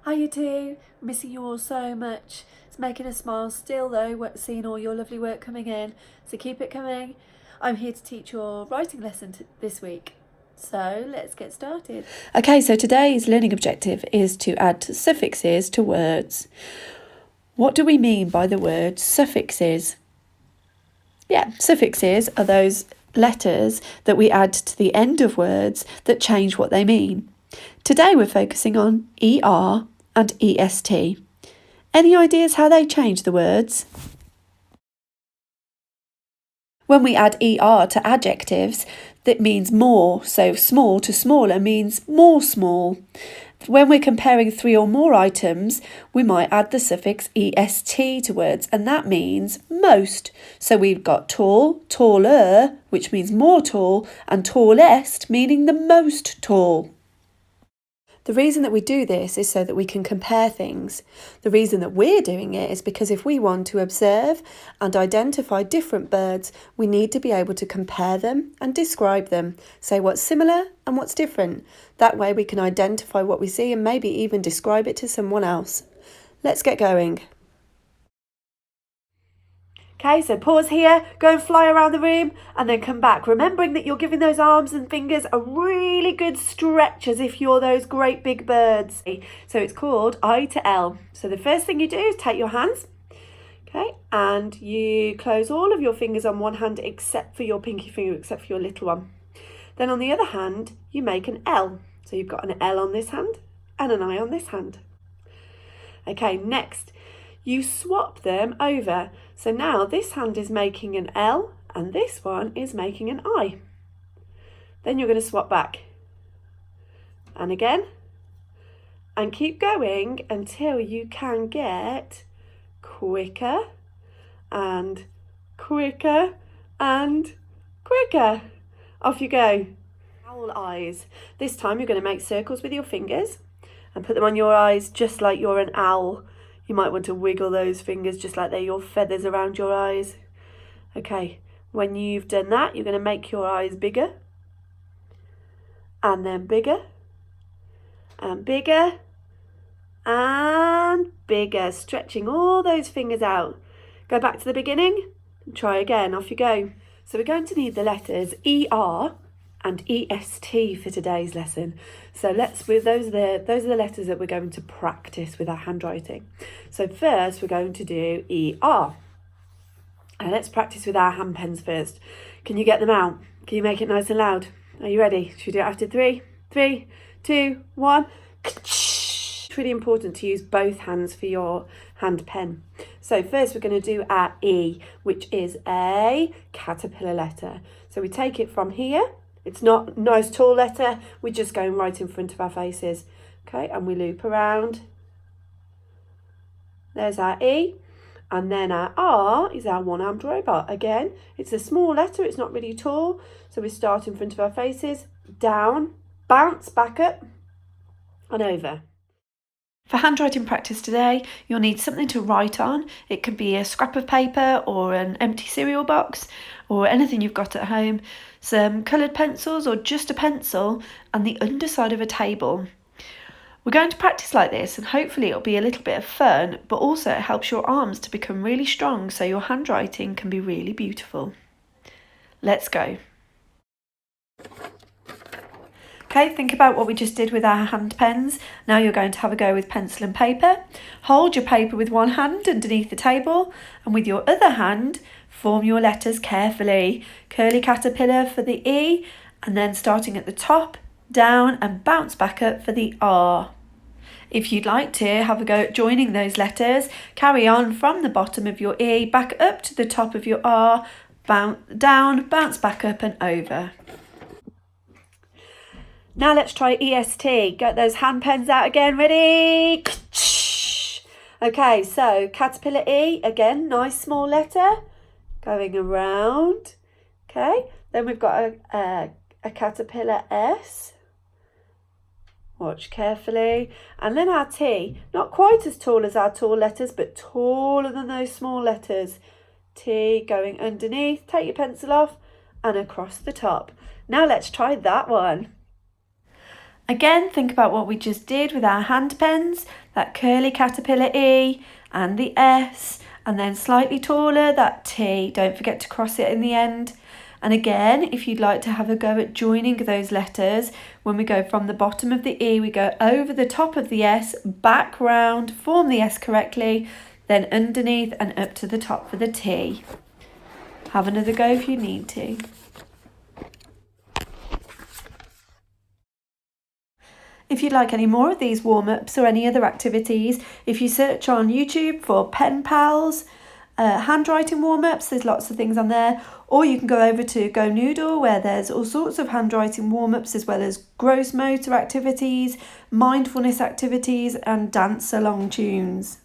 Hi you two, missing you all so much. It's making us smile still though, seeing all your lovely work coming in, so keep it coming. I'm here to teach your writing lesson this week. So let's get started. Okay, so today's learning objective is to add suffixes to words. What do we mean by the word suffixes? Yeah, suffixes are those letters that we add to the end of words that change what they mean. Today we're focusing on ER and EST. Any ideas how they change the words? When we add ER to adjectives, that means more, so small to smaller means more small. When we're comparing three or more items, we might add the suffix EST to words, and that means most. So we've got tall, taller, which means more tall, and tallest, meaning the most tall. The reason that we do this is so that we can compare things. The reason that we're doing it is because if we want to observe and identify different birds, we need to be able to compare them and describe them, say what's similar and what's different. That way we can identify what we see and maybe even describe it to someone else. Let's get going. Okay, so pause here, go and fly around the room and then come back, remembering that you're giving those arms and fingers a really good stretch as if you're those great big birds. So it's called I to L. So the first thing you do is take your hands, okay, and you close all of your fingers on one hand except for your pinky finger, except for your little one. Then on the other hand, you make an L. So you've got an L on this hand and an I on this hand. Okay, next, you swap them over. So now this hand is making an L and this one is making an I. Then you're going to swap back. And again. And keep going until you can get quicker and quicker and quicker. Off you go. Owl eyes. This time you're going to make circles with your fingers and put them on your eyes just like you're an owl. You might want to wiggle those fingers just like they're your feathers around your eyes. Okay, when you've done that, you're going to make your eyes bigger. And then bigger. And bigger. And bigger. Stretching all those fingers out. Go back to the beginning and try again. Off you go. So we're going to need the letters ER and EST for today's lesson. So those are the letters that we're going to practice with our handwriting. So first we're going to do ER. And let's practice with our hand pens first. Can you get them out? Can you make it nice and loud? Are you ready? Should we do it after 3, 2, 1. It's really important to use both hands for your hand pen. So first we're going to do our E, which is a caterpillar letter. So we take it from here. It's not a nice tall letter, we're just going right in front of our faces. Okay, and we loop around. There's our E. And then our R is our one-armed robot. Again, it's a small letter, it's not really tall. So we start in front of our faces, down, bounce, back up, and over. For handwriting practice today, you'll need something to write on. It could be a scrap of paper or an empty cereal box or anything you've got at home, some coloured pencils or just a pencil, and the underside of a table. We're going to practice like this and hopefully it'll be a little bit of fun, but also it helps your arms to become really strong so your handwriting can be really beautiful. Let's go. Okay, think about what we just did with our hand pens. Now you're going to have a go with pencil and paper. Hold your paper with one hand underneath the table and with your other hand, form your letters carefully. Curly caterpillar for the E, and then starting at the top, down and bounce back up for the R. If you'd like to have a go at joining those letters, carry on from the bottom of your E, back up to the top of your R, down, bounce back up and over. Now let's try EST. Get those hand pens out again. Ready? Okay, so caterpillar E, again, nice small letter. Going around. Okay, then we've got a caterpillar S. Watch carefully. And then our T, not quite as tall as our tall letters, but taller than those small letters. T going underneath. Take your pencil off and across the top. Now let's try that one. Again, think about what we just did with our hand pens, that curly caterpillar E and the S, and then slightly taller, that T. Don't forget to cross it in the end. And again, if you'd like to have a go at joining those letters, when we go from the bottom of the E, we go over the top of the S, back round, form the S correctly, then underneath and up to the top for the T. Have another go if you need to. If you'd like any more of these warm-ups or any other activities, if you search on YouTube for Pen Pals, handwriting warm-ups, there's lots of things on there, or you can go over to Go Noodle where there's all sorts of handwriting warm-ups as well as gross motor activities, mindfulness activities and dance along tunes.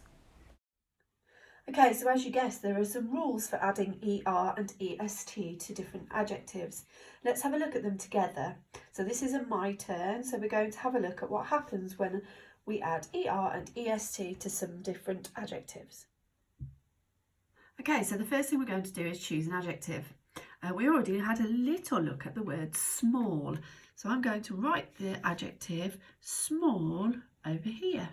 Okay, so as you guessed, there are some rules for adding ER and EST to different adjectives. Let's have a look at them together. So this is my turn, so we're going to have a look at what happens when we add ER and EST to some different adjectives. Okay, so the first thing we're going to do is choose an adjective. We already had a little look at the word small, so I'm going to write the adjective small over here.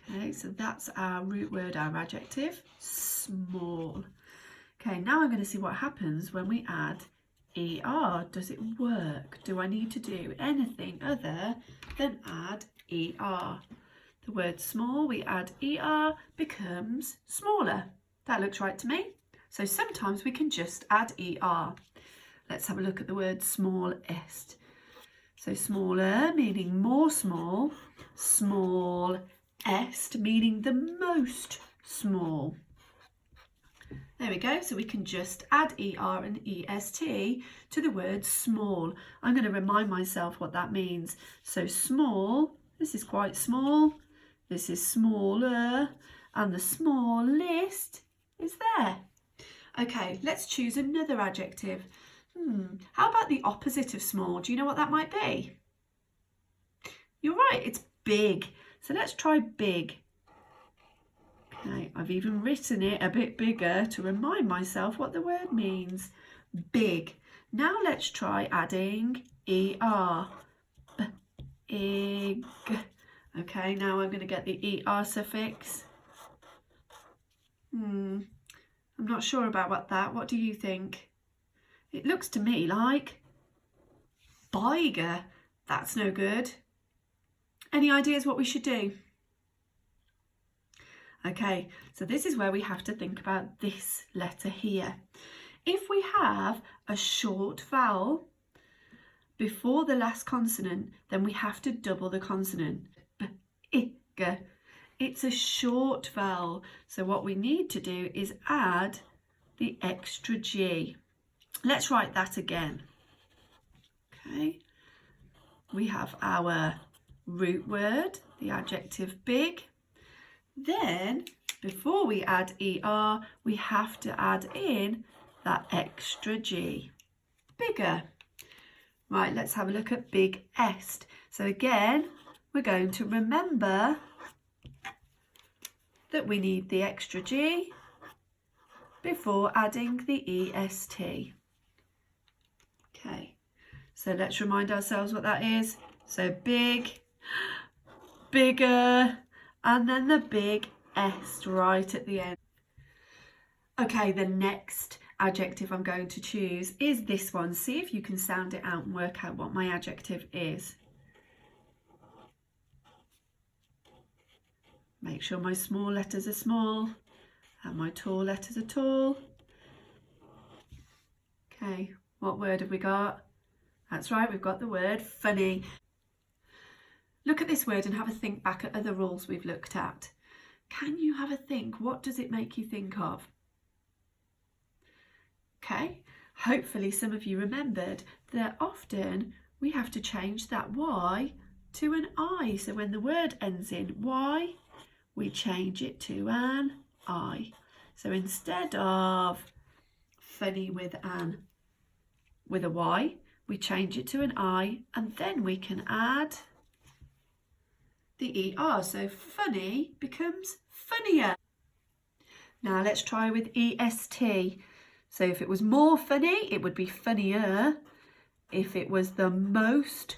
Okay, so that's our root word, our adjective, small. Okay, now I'm going to see what happens when we add ER. Does it work? Do I need to do anything other than add ER? The word small, we add ER, becomes smaller. That looks right to me. So sometimes we can just add ER. Let's have a look at the word smallest. So smaller, meaning more small, smallest, meaning the most small. There we go, so we can just add ER and EST to the word small. I'm going to remind myself what that means. So small, this is quite small, this is smaller, and the smallest is there. Okay, let's choose another adjective. How about the opposite of small? Do you know what that might be? You're right, it's big. So let's try big. Okay, I've even written it a bit bigger to remind myself what the word means. Big. Now let's try adding ER. Big. Okay, now I'm going to get the ER suffix. I'm not sure about that. What do you think? It looks to me like biger. That's no good. Any ideas what we should do? Okay, so this is where we have to think about this letter here. If we have a short vowel before the last consonant, then we have to double the consonant. B-I-G. It's a short vowel, so what we need to do is add the extra G. Let's write that again. Okay, we have our root word, the adjective big. Then, before we add ER, we have to add in that extra G. Bigger. Right, let's have a look at big-est. So again, we're going to remember that we need the extra G before adding the EST. Okay, so let's remind ourselves what that is. So big, bigger, and then the big est right at the end. Okay, the next adjective I'm going to choose is this one. See if you can sound it out and work out what my adjective is. Make sure my small letters are small and my tall letters are tall. Okay, what word have we got? That's right, we've got the word funny. Look at this word and have a think back at other rules we've looked at. Can you have a think? What does it make you think of? Okay, hopefully some of you remembered that often we have to change that Y to an I. So when the word ends in Y, we change it to an I. So instead of funny with a Y, we change it to an I, and then we can add the ER. So funny becomes funnier. Now let's try with EST. So if it was more funny, it would be funnier. If it was the most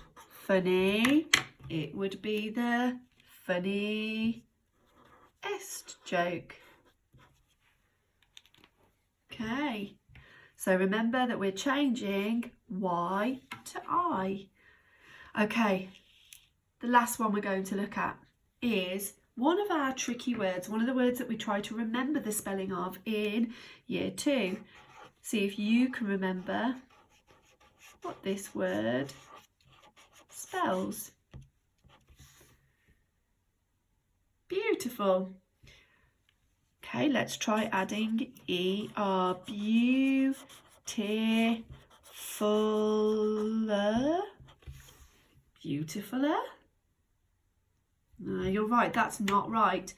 funny, it would be the funniest joke. Okay, so remember that we're changing Y to I. Okay, the last one we're going to look at is one of our tricky words, one of the words that we try to remember the spelling of in year 2. See if you can remember what this word spells. Beautiful. Okay, let's try adding ER. Beautifuler. Beautifuler. No, you're right, that's not right.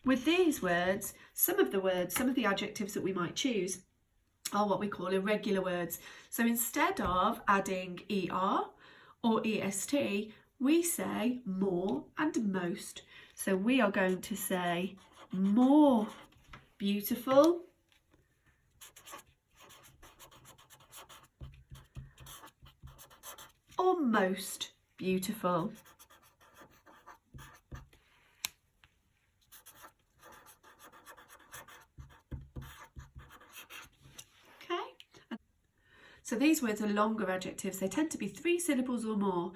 With these words, some of the adjectives that we might choose are what we call irregular words. So instead of adding ER or EST, we say more and most. So we are going to say more beautiful, or most beautiful. Okay. So these words are longer adjectives. They tend to be 3 syllables or more.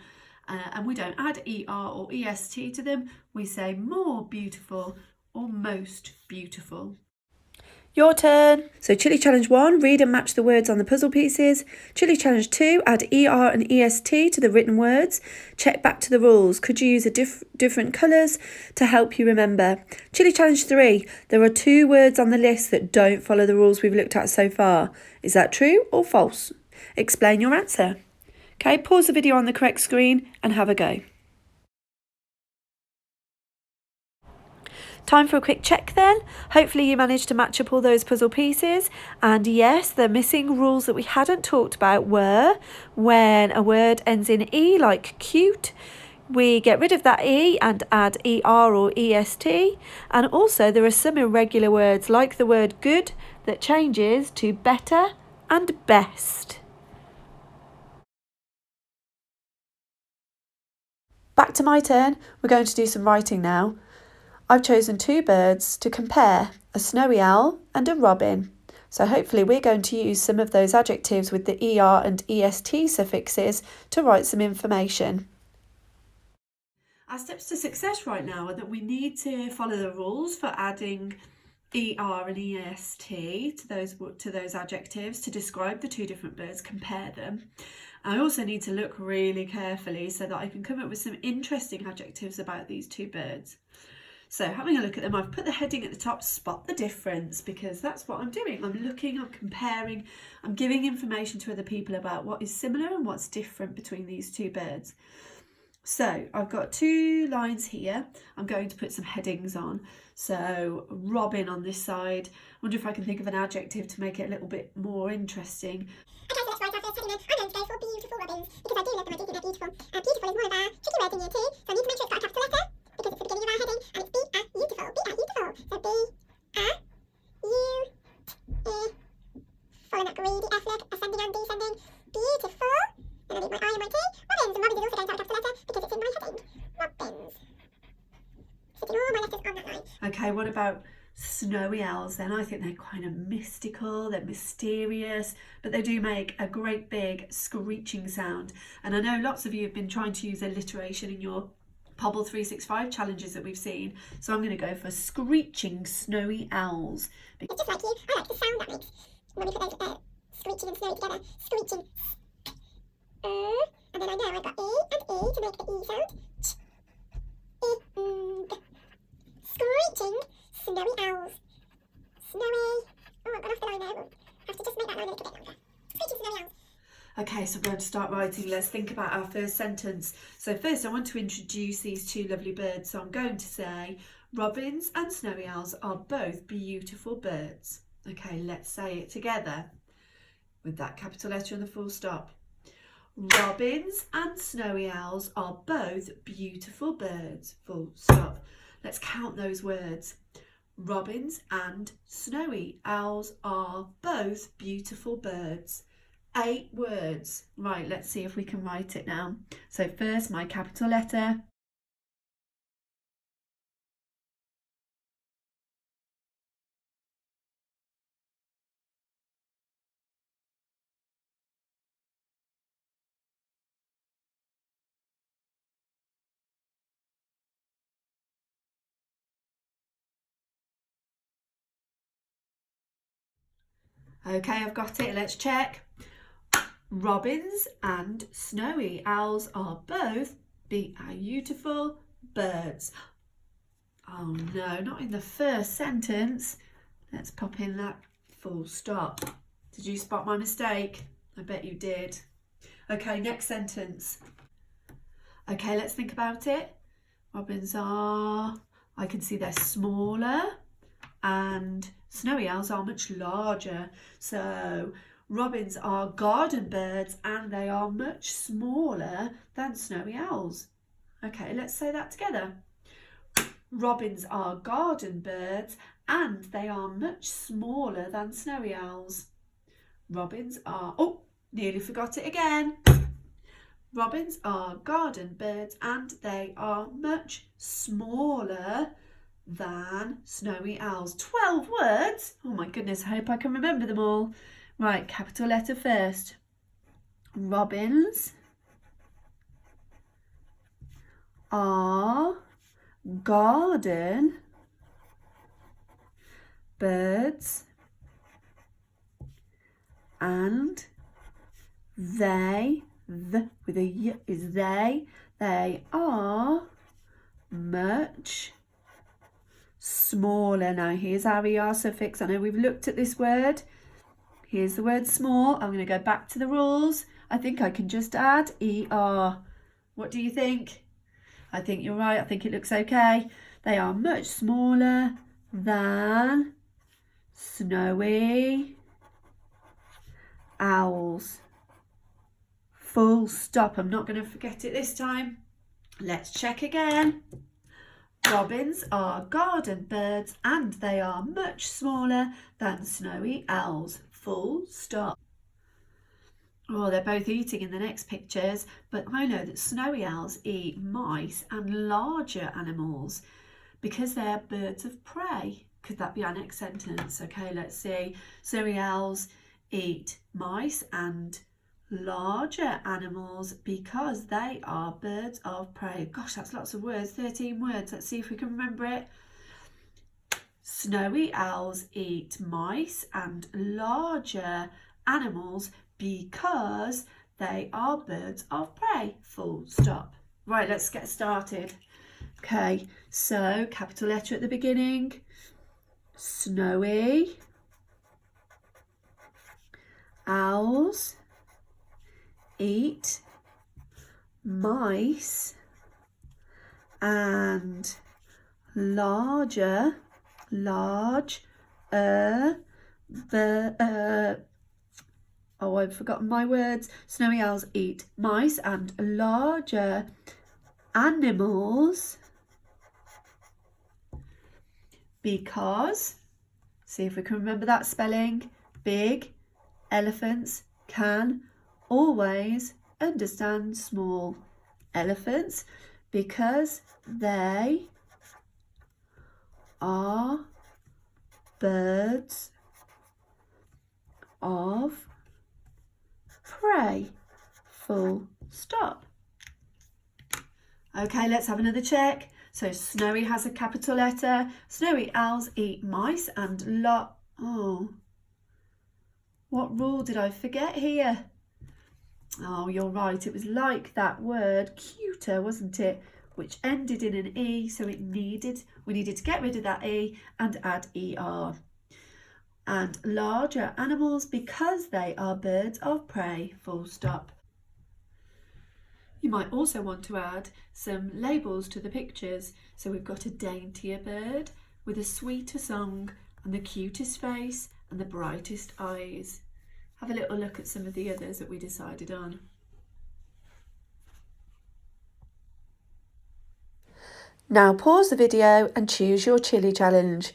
And we don't add ER or EST to them. We say more beautiful or most beautiful. Your turn. So Chili Challenge 1, read and match the words on the puzzle pieces. Chili Challenge 2, add ER and EST to the written words. Check back to the rules. Could you use different colours to help you remember? Chili Challenge 3, there are 2 words on the list that don't follow the rules we've looked at so far. Is that true or false? Explain your answer. Okay, pause the video on the correct screen and have a go. Time for a quick check then. Hopefully you managed to match up all those puzzle pieces. And yes, the missing rules that we hadn't talked about were when a word ends in E, like cute, we get rid of that E and add ER or EST. And also there are some irregular words like the word good that changes to better and best. Back to my turn. We're going to do some writing now. I've chosen 2 birds to compare, a snowy owl and a robin. So hopefully we're going to use some of those adjectives with the ER and EST suffixes to write some information. Our steps to success right now are that we need to follow the rules for adding ER and EST to those adjectives to describe the 2 different birds, compare them. I also need to look really carefully so that I can come up with some interesting adjectives about these 2 birds. So having a look at them, I've put the heading at the top, spot the difference, because that's what I'm doing. I'm looking, I'm comparing, I'm giving information to other people about what is similar and what's different between these 2 birds. So I've got 2 lines here. I'm going to put some headings on. So robin on this side. I wonder if I can think of an adjective to make it a little bit more interesting. Okay, so let's write our first heading then. I'm going to go for beautiful robins, because I do love them, I do think they're beautiful. Beautiful is one of our tricky words in year 2, so I need to make sure it's got a capital letter, because it's the beginning of our heading, and it's beautiful, beautiful. So B-A-U-E, following that greedy F look, ascending and descending, beautiful. And I need my I and my T, robins, and robins is also going to have a capital letter, because it's in my heading, robins. Sitting all my letters on that line. Okay, what about snowy owls then? I think they're kind of mystical, they're mysterious, but they do make a great big screeching sound. And I know lots of you have been trying to use alliteration in your Pobble 365 challenges that we've seen, so I'm going to go for screeching snowy owls. It's just like you, I like the sound that makes when we put those screeching and snowy together. Screeching. And then I know I've got E and E to make the E sound. Screeching snowy owls. Snowy. Oh, I've gone off the line there. We'll have to just make that line a little bit longer. Screeching snowy owls. Okay, so I'm going to start writing. Let's think about our first sentence. So first I want to introduce these 2 lovely birds. So I'm going to say robins and snowy owls are both beautiful birds. Okay, let's say it together with that capital letter and the full stop. Robins and snowy owls are both beautiful birds. Full stop. Let's count those words. Robins and snowy owls are both beautiful birds. 8 words. Right, let's see if we can write it now. So first, my capital letter. Okay, I've got it. Let's check. Robins and snowy owls are both beautiful birds. Oh no, not in the first sentence. Let's pop in that full stop. Did you spot my mistake? I bet you did. Okay, next sentence. Okay, let's think about it. Robins are, I can see they're smaller, and snowy owls are much larger. So robins are garden birds and they are much smaller than snowy owls. Okay, let's say that together. Robins are garden birds and they are much smaller than snowy owls. Robins are, oh, nearly forgot it again. Robins are garden birds and they are much smaller than snowy owls. 12 words. Oh my goodness, I hope I can remember them all. Right, capital letter first. Robins are garden birds and they, the with a y is they are much smaller. Now here's our ER suffix. I know we've looked at this word. Here's the word small. I'm going to go back to the rules. I think I can just add ER. What do you think? I think you're right. I think it looks okay. They are much smaller than snowy owls. Full stop. I'm not going to forget it this time. Let's check again. Robins are garden birds and they are much smaller than snowy owls. Full stop. Oh, they're both eating in the next pictures, but I know that snowy owls eat mice and larger animals because they're birds of prey. Could that be our next sentence? Okay, let's see. Snowy owls eat mice and larger animals because they are birds of prey. Gosh, that's lots of words, 13 words. Let's see if we can remember it. Snowy owls eat mice and larger animals because they are birds of prey. Full stop. Right, let's get started. Okay, so capital letter at the beginning. Snowy owls eat mice and larger oh, I've forgotten my words. Snowy owls eat mice and larger animals because, see if we can remember that spelling, big elephants can always understand small elephants because they are birds of prey. Full stop. Okay, let's have another check. So snowy has a capital letter. Snowy owls eat mice and oh, what rule did I forget here? Oh, you're right. It was like that word cuter, wasn't it? Which ended in an E, so we needed to get rid of that E and add ER. And larger animals because they are birds of prey. Full stop. You might also want to add some labels to the pictures. So we've got a daintier bird with a sweeter song and the cutest face and the brightest eyes. Have a little look at some of the others that we decided on. Now pause the video and choose your chili challenge.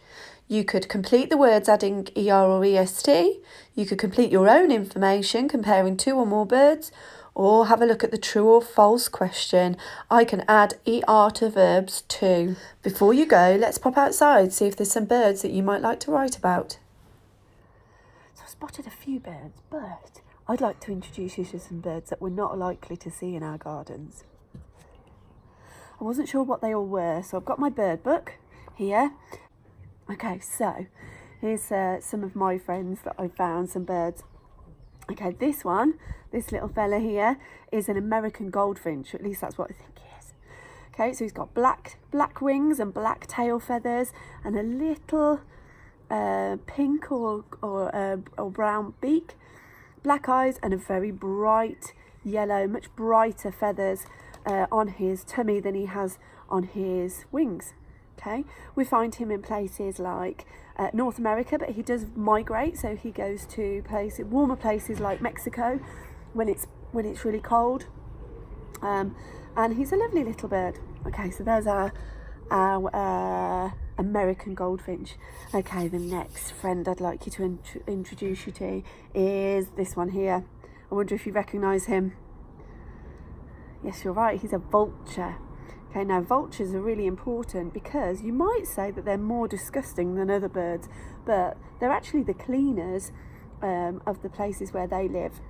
You could complete the words adding ER or EST. You could complete your own information comparing 2 or more birds, or have a look at the true or false question. I can add ER to verbs too. Before you go, let's pop outside, see if there's some birds that you might like to write about. So I spotted a few birds, but I'd like to introduce you to some birds that we're not likely to see in our gardens. I wasn't sure what they all were, so I've got my bird book here. Okay, so here's some of my friends that I found, some birds. Okay, this little fella here is an American goldfinch, or at least that's what I think he is. Okay, so he's got black wings and black tail feathers and a little pink or brown beak, black eyes, and a very bright yellow, much brighter feathers on his tummy than he has on his wings. Okay, we find him in places like North America, but he does migrate, so he goes to warmer places like Mexico when it's really cold, and he's a lovely little bird. Okay, so there's our American goldfinch. Okay, the next friend I'd like you to introduce you to is this one here. I wonder if you recognise him. Yes, you're right, he's a vulture. Okay, now vultures are really important because you might say that they're more disgusting than other birds, but they're actually the cleaners of the places where they live.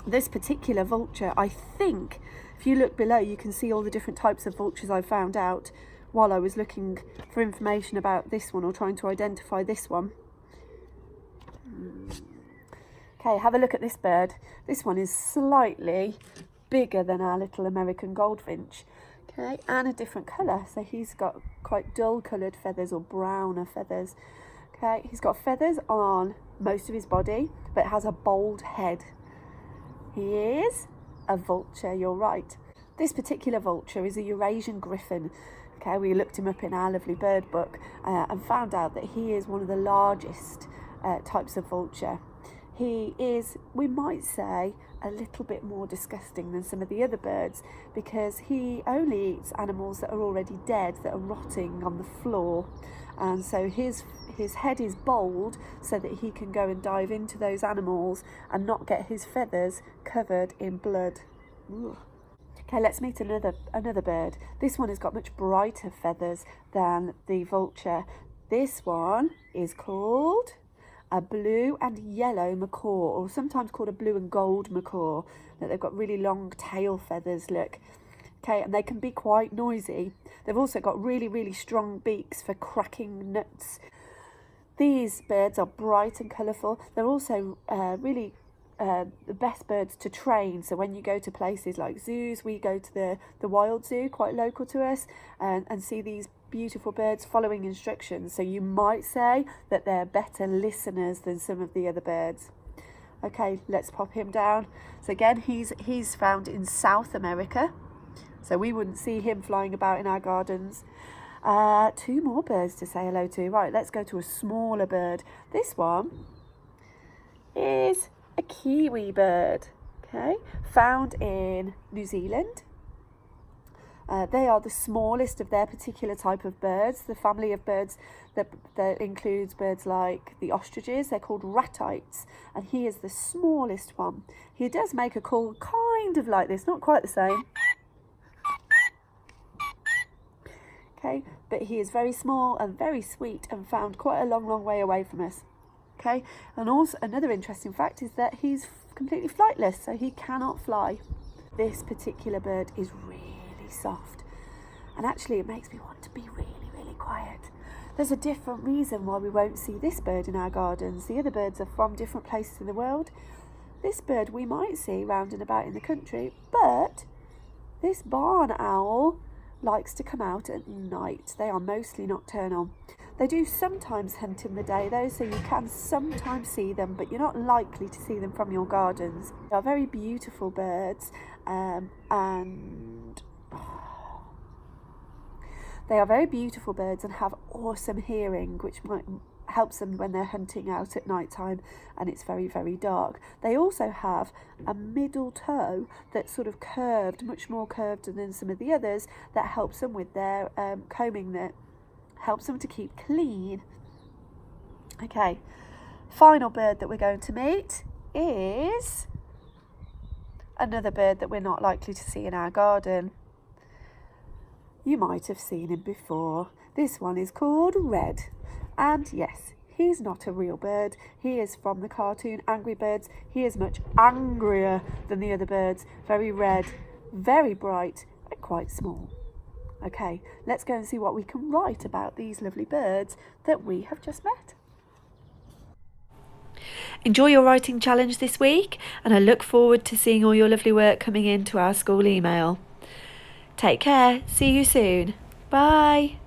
This particular vulture, I think, if you look below, you can see all the different types of vultures I found out while I was looking for information about this one or trying to identify this one. Okay, have a look at this bird. This one is slightly bigger than our little American goldfinch. Okay, and a different colour, so he's got quite dull coloured feathers or browner feathers. Okay, he's got feathers on most of his body, but has a bold head. He is a vulture, you're right. This particular vulture is a Eurasian griffon. Okay, we looked him up in our lovely bird book and found out that he is one of the largest types of vulture. He is, we might say, a little bit more disgusting than some of the other birds because he only eats animals that are already dead, that are rotting on the floor, and so his head is bold so that he can go and dive into those animals and not get his feathers covered in blood. Ooh. Okay, let's meet another bird. This one has got much brighter feathers than the vulture. This one is called a blue and yellow macaw, or sometimes called a blue and gold macaw. That they've got really long tail feathers, look. Okay, and they can be quite noisy. They've also got really, really strong beaks for cracking nuts. These birds are bright and colourful. They're also really the best birds to train. So when you go to places like zoos, we go to the wild zoo, quite local to us, and see these beautiful birds following instructions. So you might say that they're better listeners than some of the other birds. Okay, let's pop him down. So again, he's found in South America, so we wouldn't see him flying about in our gardens. 2 more birds to say hello to. Right, let's go to a smaller bird. This one is a kiwi bird, okay, found in New Zealand. They are the smallest of their particular type of birds. The family of birds that includes birds like the ostriches. They're called ratites, and he is the smallest one. He does make a call kind of like this, not quite the same. Okay, but he is very small and very sweet and found quite a long way away from us. Okay, and also another interesting fact is that he's completely flightless, so he cannot fly. This particular bird is really soft, and actually it makes me want to be really quiet. There's a different reason why we won't see this bird in our gardens. The other birds are from different places in the world. This bird we might see round and about in the country, but this barn owl likes to come out at night. They are mostly nocturnal. They do sometimes hunt in the day though, so you can sometimes see them, but you're not likely to see them from your gardens. They are very beautiful birds, and they are very beautiful birds and have awesome hearing, which helps them when they're hunting out at night time and it's very dark. They also have a middle toe that's sort of curved, much more curved than some of the others, that helps them with their combing, that helps them to keep clean. Okay, final bird that we're going to meet is another bird that we're not likely to see in our garden. You might have seen him before. This one is called Red. And yes, he's not a real bird. He is from the cartoon Angry Birds. He is much angrier than the other birds. Very red, very bright, and quite small. Okay, let's go and see what we can write about these lovely birds that we have just met. Enjoy your writing challenge this week, and I look forward to seeing all your lovely work coming into our school email. Take care. See you soon. Bye.